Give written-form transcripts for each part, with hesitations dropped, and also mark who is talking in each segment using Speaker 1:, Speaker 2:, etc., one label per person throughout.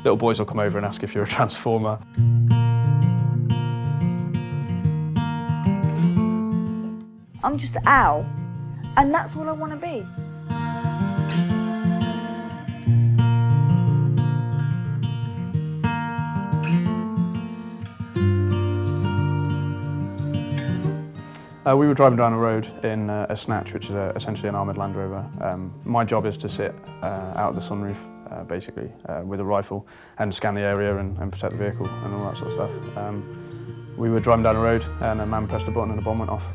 Speaker 1: little boys will come over and ask if you're a transformer.
Speaker 2: I'm just Al, and that's all I want to be.
Speaker 1: We were driving down a road in a Snatch, which is essentially an armoured Land Rover. My job is to sit out of the sunroof, basically, with a rifle and scan the area and protect the vehicle and all that sort of stuff. We were driving down a road and a man pressed a button and a bomb went off.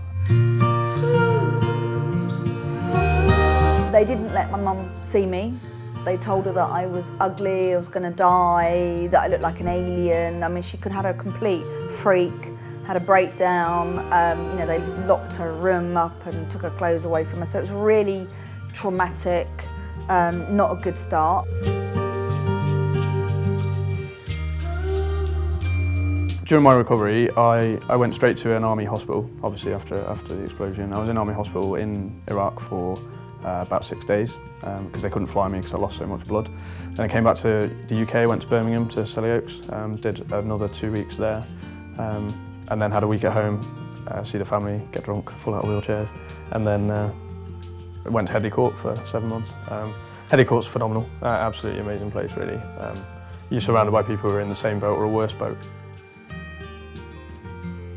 Speaker 2: They didn't let my mum see me. They told her that I was ugly, I was going to die, that I looked like an alien. I mean, she could have had a complete freak. Had a breakdown, you know, they locked her room up and took her clothes away from her, so it was really traumatic, not a good start.
Speaker 1: During my recovery, I went straight to an army hospital, obviously after the explosion. I was in army hospital in Iraq for about 6 days, because they couldn't fly me because I lost so much blood. Then I came back to the UK, went to Birmingham, to Selly Oaks, did another 2 weeks there. And then had a week at home, see the family, get drunk, fall out of wheelchairs, and then went to Headley Court for 7 months. Headley Court's phenomenal, absolutely amazing place really. You're surrounded by people who are in the same boat or a worse boat.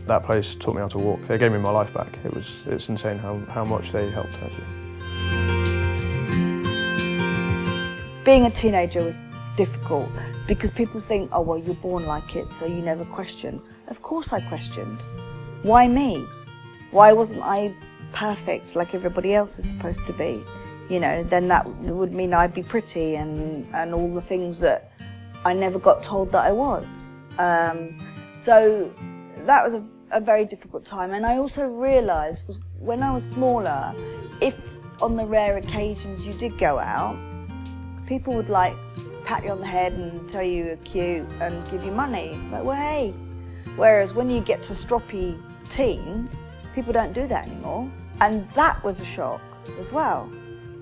Speaker 1: That place taught me how to walk. They gave me my life back. It's insane how much they helped actually.
Speaker 2: Being a teenager was difficult because people think, oh well, you're born like it, so you never question. Of course I questioned. Why me? Why wasn't I perfect like everybody else is supposed to be? You know, then that would mean I'd be pretty and all the things that I never got told that I was. So that was a very difficult time. And I also realised when I was smaller, if on the rare occasions you did go out, people would like pat you on the head and tell you you're cute and give you money. Like, well, hey. Whereas when you get to stroppy teens, people don't do that anymore. And that was a shock as well.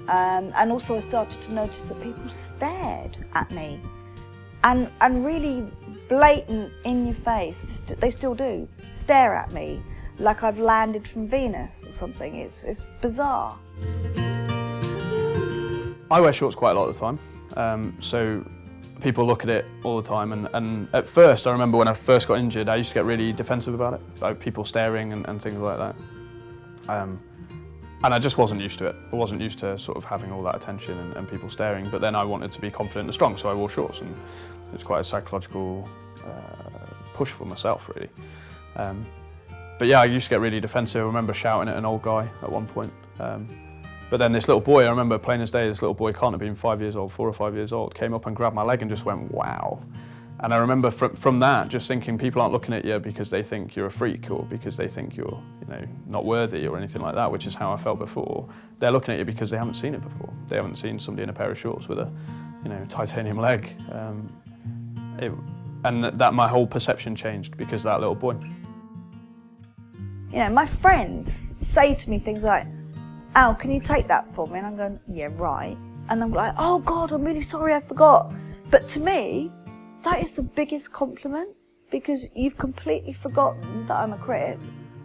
Speaker 2: And also I started to notice that people stared at me. And really blatant, in your face, they still do, stare at me like I've landed from Venus or something. It's bizarre.
Speaker 1: I wear shorts quite a lot of the time, so people look at it all the time, and at first, I remember when I first got injured, I used to get really defensive about it, like people staring and things like that. And I just wasn't used to it. I wasn't used to sort of having all that attention and people staring, but then I wanted to be confident and strong, so I wore shorts, and it was quite a psychological push for myself, really. But yeah, I used to get really defensive. I remember shouting at an old guy at one point. But then this little boy, I remember plain as day, this little boy can't have been 5 years old, 4 or 5 years old, came up and grabbed my leg and just went, wow. And I remember from that, just thinking people aren't looking at you because they think you're a freak or because they think you're, you know, not worthy or anything like that, which is how I felt before. They're looking at you because they haven't seen it before. They haven't seen somebody in a pair of shorts with a, you know, titanium leg. And that my whole perception changed because of that little boy.
Speaker 2: You know, my friends say to me things like, Al, can you take that for me? And I'm going, yeah, right. And I'm like, oh God, I'm really sorry, I forgot. But to me, that is the biggest compliment because you've completely forgotten that I'm a critic.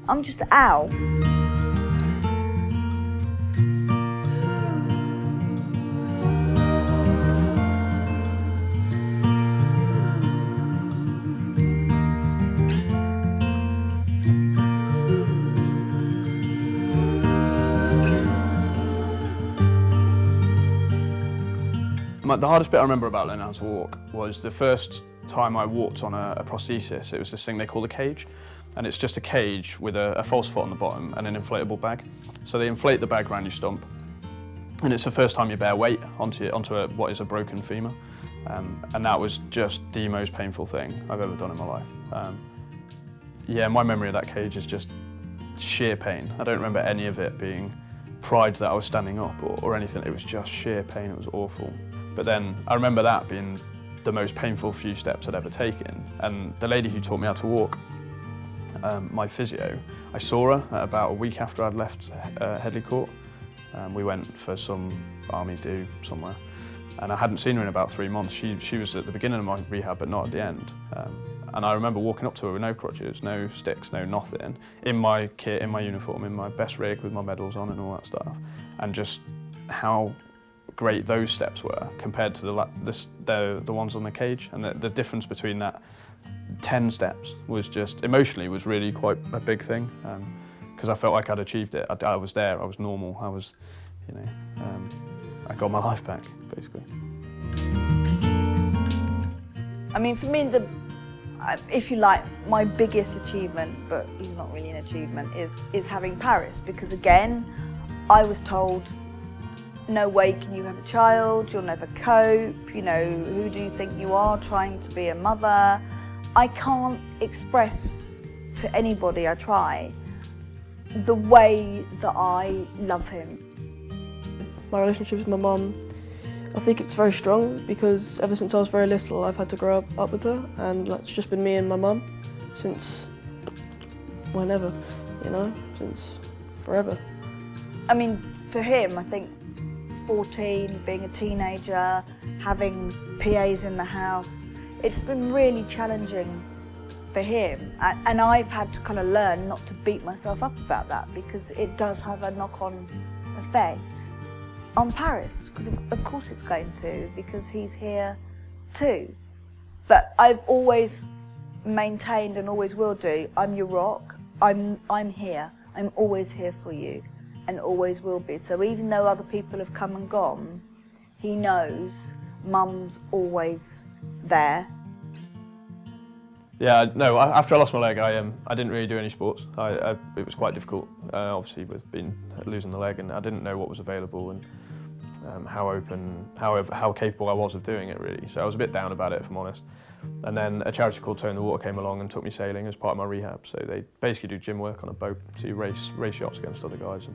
Speaker 2: I'm just Al.
Speaker 1: The hardest bit I remember about learning how to walk was the first time I walked on a prosthesis. It was this thing they call a cage, and it's just a cage with a false foot on the bottom and an inflatable bag. So they inflate the bag around your stump, and it's the first time you bear weight onto what is a broken femur. And that was just the most painful thing I've ever done in my life. Yeah, my memory of that cage is just sheer pain. I don't remember any of it being pride that I was standing up or anything. It was just sheer pain, it was awful. But then I remember that being the most painful few steps I'd ever taken. And the lady who taught me how to walk, my physio, I saw her about a week after I'd left Headley Court. We went for some army do somewhere. and I hadn't seen her in about 3 months. She was at the beginning of my rehab, but not at the end. And I remember walking up to her with no crutches, no sticks, no nothing, in my kit, in my uniform, in my best rig with my medals on and all that stuff, and just how great those steps were compared to the ones on the cage, and the difference between that 10 steps was just emotionally was really quite a big thing, because I felt like I'd achieved it. I was there, I was normal, I was, I got my life back basically.
Speaker 2: I mean, for me, if you like, my biggest achievement, but it's not really an achievement, is having Paris, because again, I was told, no way can you have a child, you'll never cope, who do you think you are trying to be a mother? I can't express to anybody I try the way that I love him.
Speaker 3: My relationship with my mum, I think it's very strong because ever since I was very little I've had to grow up with her, and it's just been me and my mum since whenever, since forever.
Speaker 2: I mean, for him, I think 14, being a teenager, having PAs in the house, it's been really challenging for him. And I've had to kind of learn not to beat myself up about that, because it does have a knock-on effect on Paris, because of course it's going to, because he's here too. But I've always maintained, and always will do, I'm your rock, I'm here, I'm always here for you, and always will be. So even though other people have come and gone, he knows Mum's always there.
Speaker 1: Yeah, no, after I lost my leg, I didn't really do any sports. It was quite difficult, obviously, with losing the leg, and I didn't know what was available and how capable I was of doing it, really. So I was a bit down about it, if I'm honest. And then a charity called Toe in the Water came along and took me sailing as part of my rehab. So they basically do gym work on a boat, so you race yachts against other guys.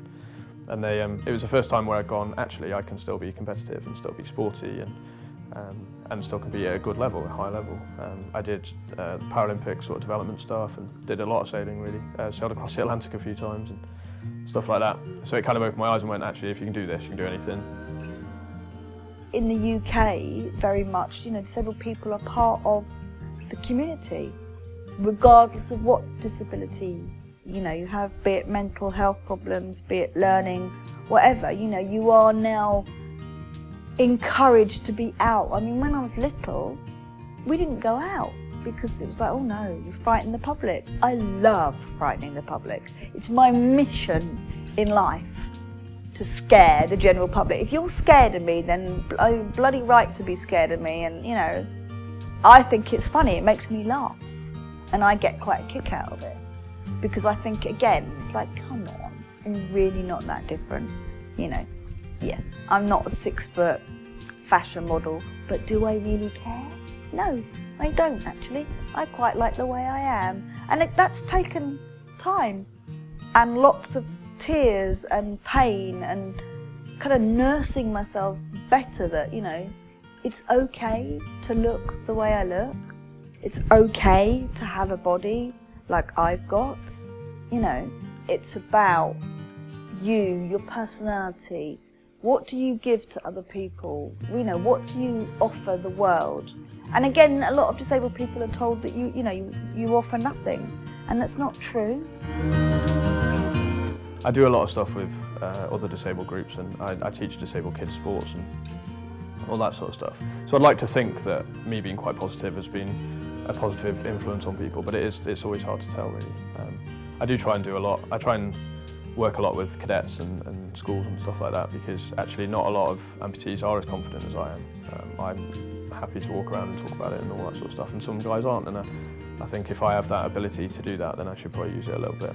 Speaker 1: And they, it was the first time where I'd gone, actually, I can still be competitive and still be sporty and still compete at a good level, a high level. I did Paralympic sort of development stuff and did a lot of sailing, really. Sailed across the Atlantic a few times and stuff like that. So it kind of opened my eyes and went, actually, if you can do this, you can do anything.
Speaker 2: In the UK, very much, disabled people are part of the community, regardless of what disability you have, be it mental health problems, be it learning, whatever. You are now encouraged to be out. I mean, when I was little, we didn't go out because it was like, oh no, you frighten the public. I love frightening the public. It's my mission in life to scare the general public. If you're scared of me, then I'm bloody right to be scared of me. And I think it's funny, it makes me laugh. And I get quite a kick out of it. Because I think, again, it's like, come on, I'm really not that different. Yeah, I'm not a 6-foot fashion model, but do I really care? No, I don't actually. I quite like the way I am. And that's taken time and lots of tears and pain and kind of nursing myself better that, it's okay to look the way I look. It's okay to have a body like I've got. It's about you, your personality. What do you give to other people? What do you offer the world? And again, a lot of disabled people are told that you offer nothing, and that's not true.
Speaker 1: I do a lot of stuff with other disabled groups, and I teach disabled kids sports and all that sort of stuff. So I'd like to think that me being quite positive has been a positive influence on people, but it's always hard to tell, really. I do try and do a lot. I try and work a lot with cadets and schools and stuff like that, because actually not a lot of amputees are as confident as I am. I'm happy to walk around and talk about it and all that sort of stuff, and some guys aren't, and I think if I have that ability to do that, then I should probably use it a little bit.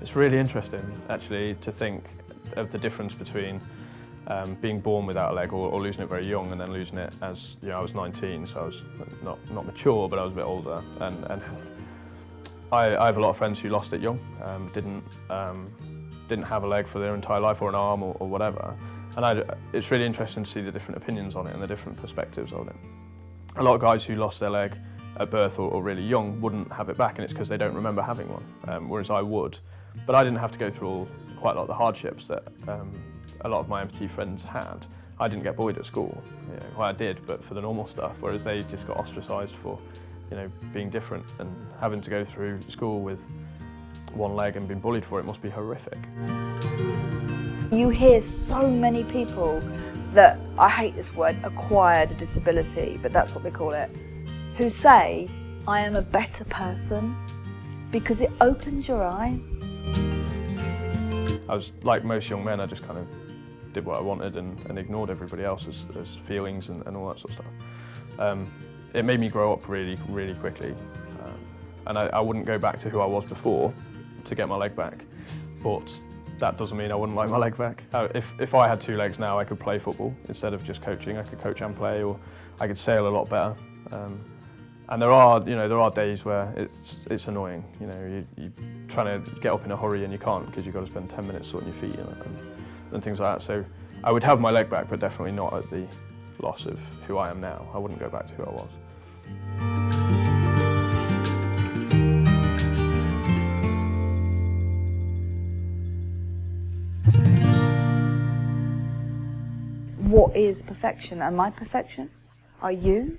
Speaker 1: It's really interesting, actually, to think of the difference between being born without a leg or losing it very young and then losing it as, I was 19, so I was not mature, but I was a bit older. And I have a lot of friends who lost it young, didn't have a leg for their entire life, or an arm, or whatever. And it's really interesting to see the different opinions on it and the different perspectives on it. A lot of guys who lost their leg at birth or really young wouldn't have it back, and it's because they don't remember having one, whereas I would. But I didn't have to go through quite a lot of the hardships that a lot of my amputee friends had. I didn't get bullied at school. Well, I did, but for the normal stuff, whereas they just got ostracised for, being different, and having to go through school with one leg and being bullied for it must be horrific.
Speaker 2: You hear so many people that, I hate this word, acquired a disability, but that's what they call it, who say, I am a better person, because it opens your eyes.
Speaker 1: I was like most young men, I just kind of did what I wanted and ignored everybody else's feelings and all that sort of stuff. It made me grow up really, really quickly. And I wouldn't go back to who I was before to get my leg back, but that doesn't mean I wouldn't like my leg back. If I had 2 legs now, I could play football instead of just coaching. I could coach and play, or I could sail a lot better. And there are days where it's annoying. You're trying to get up in a hurry and you can't because you've got to spend 10 minutes sorting your feet and things like that. So I would have my leg back, but definitely not at the loss of who I am now. I wouldn't go back to who I was.
Speaker 2: What is perfection? Am I perfection? Are you?